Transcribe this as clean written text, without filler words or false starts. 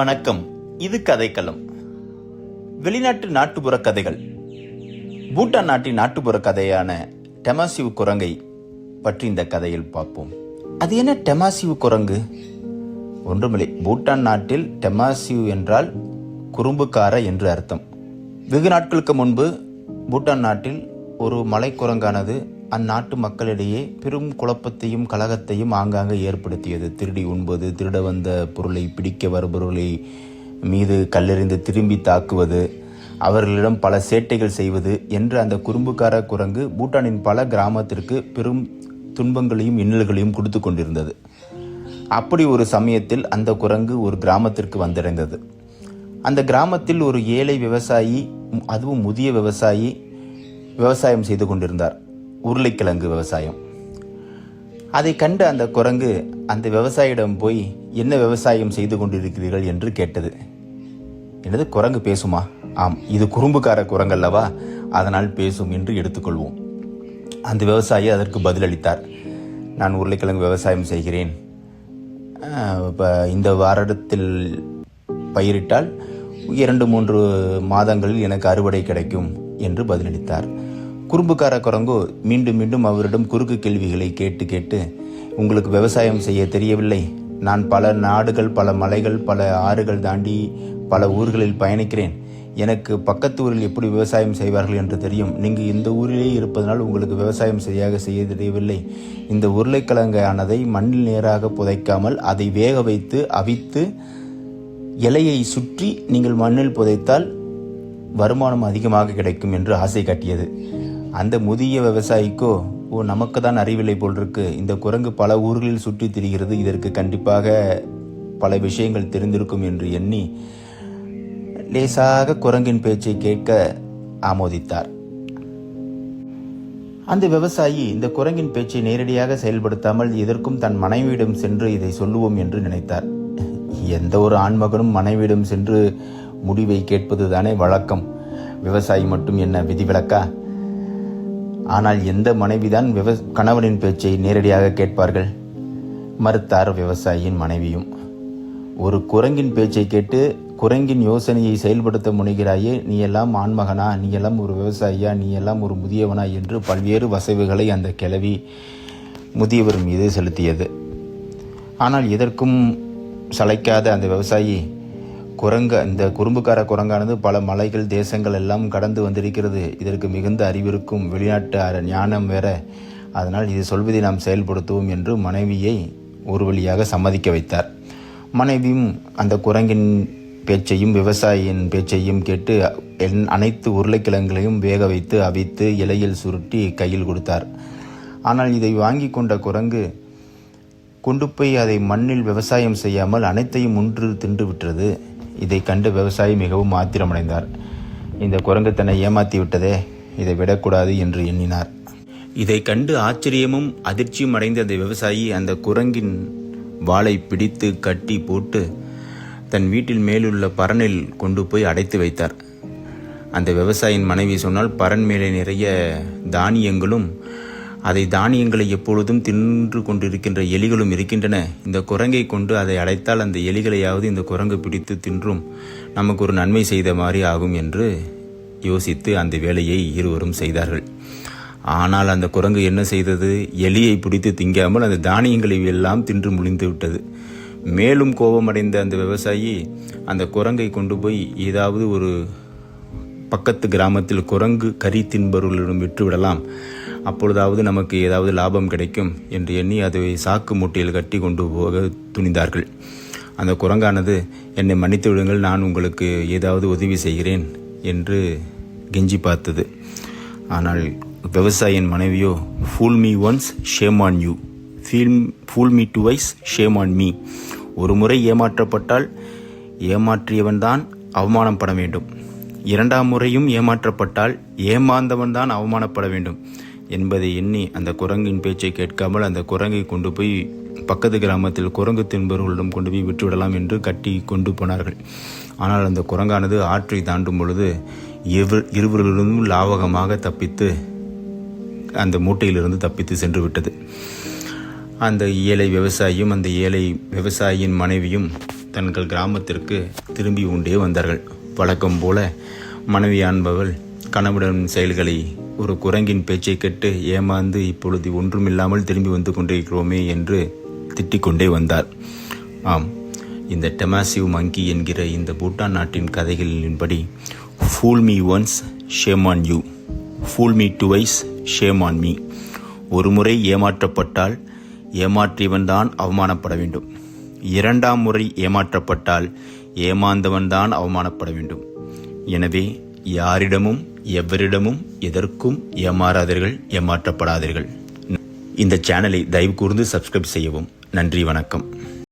வணக்கம். இது கதைக்களம். வெளிநாட்டு நாட்டுப்புற கதைகள். பூட்டான் நாட்டின் நாட்டுப்புற கதையான டெமாசிவ் குரங்கை பற்றி இந்த கதையில் பார்ப்போம். அது என்ன டெமாசிவ் குரங்கு? ஒன்றுமில்லை, பூட்டான் நாட்டில் டெமாசிவ் என்றால் குறும்புக்கார என்று அர்த்தம். வெகு நாட்களுக்கு முன்பு பூட்டான் நாட்டில் ஒரு மலை குரங்கானது அந்நாட்டு மக்களிடையே பெரும் குழப்பத்தையும் கலகத்தையும் ஆங்காங்கே ஏற்படுத்தியது. திருடி உண்பது, திருட வந்த பொருளை பிடிக்க வருபவர்களை மீது கல்லெறிந்து திரும்பி தாக்குவது, அவர்களிடம் பல சேட்டைகள் செய்வது என்று அந்த குறும்புக்கார குரங்கு பூட்டானின் பல கிராமத்திற்கு பெரும் துன்பங்களையும் இன்னல்களையும் கொடுத்து கொண்டிருந்தது. அப்படி ஒரு சமயத்தில் அந்த குரங்கு ஒரு கிராமத்திற்கு வந்தடைந்தது. அந்த கிராமத்தில் ஒரு ஏழை விவசாயி, அதுவும் முதிய விவசாயி, விவசாயம் செய்து கொண்டிருந்தார். உருளைக்கிழங்கு விவசாயம். அதை கண்டு அந்த குரங்கு அந்த விவசாயியிடம் போய், என்ன விவசாயம் செய்து கொண்டிருக்கிறீர்கள் என்று கேட்டது. எனது குரங்கு பேசுமா? ஆம், இது குறும்புக்கார குரங்கல்லவா, அதனால் பேசும் என்று எடுத்துக்கொள்வோம். அந்த விவசாயி அதற்கு பதிலளித்தார். நான் உருளைக்கிழங்கு விவசாயம் செய்கிறேன். இப்போ இந்த வருடத்தில் பயிரிட்டால் 2-3 மாதங்களில் எனக்கு அறுவடை கிடைக்கும் என்று பதிலளித்தார். குறும்புக்கார குரங்கு மீண்டும் மீண்டும் அவரிடம் குறுக்கு கேள்விகளை கேட்டு கேட்டு, உங்களுக்கு விவசாயம் செய்ய தெரியவில்லை? நான் பல நாடுகள், பல மலைகள், பல ஆறுகள் தாண்டி பல ஊர்களில் பயணிக்கிறேன். எனக்கு பக்கத்து ஊரில் எப்படி விவசாயம் செய்வார்கள் என்று தெரியும். நீங்கள் இந்த ஊரிலேயே இருப்பதனால் உங்களுக்கு விவசாயம் சரியாக செய்ய தெரியவில்லை. இந்த உருளைக்கிழங்கானதை மண்ணில் நேராக புதைக்காமல் அதை வேக வைத்து அவித்து இலையை சுற்றி நீங்கள் மண்ணில் புதைத்தால் வருமானம் அதிகமாக கிடைக்கும் என்று ஆசை காட்டியது. அந்த முதிய விவசாயிக்கோ, நமக்கு தான் அறிவில்லை போல் இருக்கு, இந்த குரங்கு பல ஊர்களில் சுற்றி திரிகிறது, இதற்கு கண்டிப்பாக பல விஷயங்கள் தெரிந்திருக்கும் என்று எண்ணி லேசாக குரங்கின் பேச்சை கேட்க ஆமோதித்தார். அந்த விவசாயி இந்த குரங்கின் பேச்சை நேரடியாக செயல்படுத்தாமல் இதற்கும் தன் மனைவியிடம் சென்று இதை சொல்லுவோம் என்று நினைத்தார். எந்த ஒரு ஆண்மகனும் மனைவியிடம் சென்று முடிவை கேட்பது தானே வழக்கம். விவசாயி மட்டும் என்ன விதிவிலக்கா? ஆனால் எந்த மனைவிதான் கணவனின் பேச்சை நேரடியாக கேட்பார்கள்? மறுத்தார் விவசாயியின் மனைவியும். ஒரு குரங்கின் பேச்சை கேட்டு குரங்கின் யோசனையை செயல்படுத்த முனைகிறாயே, நீ எல்லாம் ஆண்மகனா, நீ எல்லாம் ஒரு விவசாயியா, நீ எல்லாம் ஒரு முதியவனா என்று பல்வேறு வசவுகளை அந்த கிழவி முதியவர் மீது செலுத்தியது. ஆனால் இதற்கும் சளைக்காத அந்த விவசாயி, இந்த குறும்புக்கார குரங்கானது பல மலைகள், தேசங்கள் எல்லாம் கடந்து வந்திருக்கிறது. இதற்கு மிகுந்த அறிவிருக்கும், வெளிநாட்டு ஞானம் வேற. அதனால் இது சொல்வதை நாம் செயல்படுத்துவோம் என்று மனைவியை ஒரு வழியாக சம்மதிக்க வைத்தார். மனைவியும் அந்த குரங்கின் பேச்சையும் விவசாயியின் பேச்சையும் கேட்டு அனைத்து உருளைக்கிழங்குகளையும் வேக வைத்து அவித்து இலையில் சுருட்டி கையில் கொடுத்தார். ஆனால் இதை வாங்கி கொண்ட குரங்கு கொண்டு போய் அதை மண்ணில் விவசாயம் செய்யாமல் அனைத்தையும் முன்று தின்று விட்டது. இதை கண்டு விவசாயி மிகவும் ஆத்திரமடைந்தார். இந்த குரங்கு தன்னை ஏமாற்றி விட்டதே, இதை விடக்கூடாது என்று எண்ணினார். இதை கண்டு ஆச்சரியமும் அதிர்ச்சியும் அடைந்த அந்த விவசாயி அந்த குரங்கின் வாளை பிடித்து கட்டி போட்டு தன் வீட்டில் மேலுள்ள பரனில் கொண்டு போய் அடைத்து வைத்தார். அந்த விவசாயியின் மனைவி சொன்னால், பரன் மேலே நிறைய தானியங்களும் தானியங்களை எப்பொழுதும் தின்று கொண்டிருக்கின்ற எலிகளும் இருக்கின்றன. இந்த குரங்கை கொண்டு அதை அடைத்தால் அந்த எலிகளையாவது இந்த குரங்கு பிடித்து தின்றும் நமக்கு ஒரு நன்மை செய்த மாதிரி ஆகும் என்று யோசித்து அந்த வேலையை இருவரும் செய்தார்கள். ஆனால் அந்த குரங்கு என்ன செய்தது? எலியை பிடித்து திங்காமல் அந்த தானியங்களை எல்லாம் தின்று முடிந்து விட்டது. மேலும் கோபமடைந்த அந்த விவசாயி அந்த குரங்கை கொண்டு போய் ஏதாவது ஒரு பக்கத்து கிராமத்தில் குரங்கு கறி தின்பவர்களிடம் விட்டுவிடலாம், அப்பொழுதாவது நமக்கு ஏதாவது லாபம் கிடைக்கும் என்று எண்ணி அதை சாக்கு மூட்டையில் கட்டி கொண்டு போக துணிந்தார்கள். அந்த குரங்கானது, என்னை மன்னித்து விடுங்கள், நான் உங்களுக்கு ஏதாவது உதவி செய்கிறேன் என்று கெஞ்சி பார்த்தது. ஆனால் விவசாயியின் மனைவியோ, pool me once, shame on you, fool me twice, shame on me. ஒரு முறை ஏமாற்றப்பட்டால் ஏமாற்றியவன் தான் அவமானப்பட வேண்டும், 2ஆம் முறையும் ஏமாற்றப்பட்டால் ஏமாந்தவன் தான் அவமானப்பட வேண்டும் என்பதை எண்ணி அந்த குரங்கின் பேச்சை கேட்காமல் அந்த குரங்கை கொண்டு போய் பக்கத்து கிராமத்தில் குரங்கு தின்பவர்களிடம் கொண்டு போய் விட்டுவிடலாம் என்று கட்டி கொண்டு போனார்கள். ஆனால் அந்த குரங்கானது ஆற்றை தாண்டும் பொழுது இருவரிலிருந்தும் லாவகமாக தப்பித்து அந்த மூட்டையிலிருந்து தப்பித்து சென்று விட்டது. அந்த ஏழை விவசாயியும் அந்த ஏழை விவசாயியின் மனைவியும் தங்கள் கிராமத்திற்கு திரும்பி கொண்டே வந்தார்கள். வழக்கம் போல மனைவியான்பவள் கணவனின் செயல்களை, ஒரு குரங்கின் பேச்சை கேட்டு ஏமாந்து இப்பொழுது ஒன்றுமில்லாமல் திரும்பி வந்து கொண்டிருக்கிறோமே என்று திட்டிக்கொண்டே வந்தார். ஆம், இந்த டெமாசிவ் மங்கி என்கிற இந்த பூட்டான் நாட்டின் கதைகளின்படி, fool me once shame on you, fool me twice shame on me. ஒரு முறை ஏமாற்றப்பட்டால் ஏமாற்றியவன்தான் அவமானப்பட வேண்டும். இரண்டாம் முறை ஏமாற்றப்பட்டால் ஏமாந்தவன்தான் அவமானப்பட வேண்டும். எனவே யாரிடமும் எவரிடமும் எதற்கும் ஏமாறாதீர்கள், ஏமாற்றப்படாதீர்கள். இந்த சேனலை தயவு கூர்ந்து சப்ஸ்கிரைப் செய்யவும். நன்றி, வணக்கம்.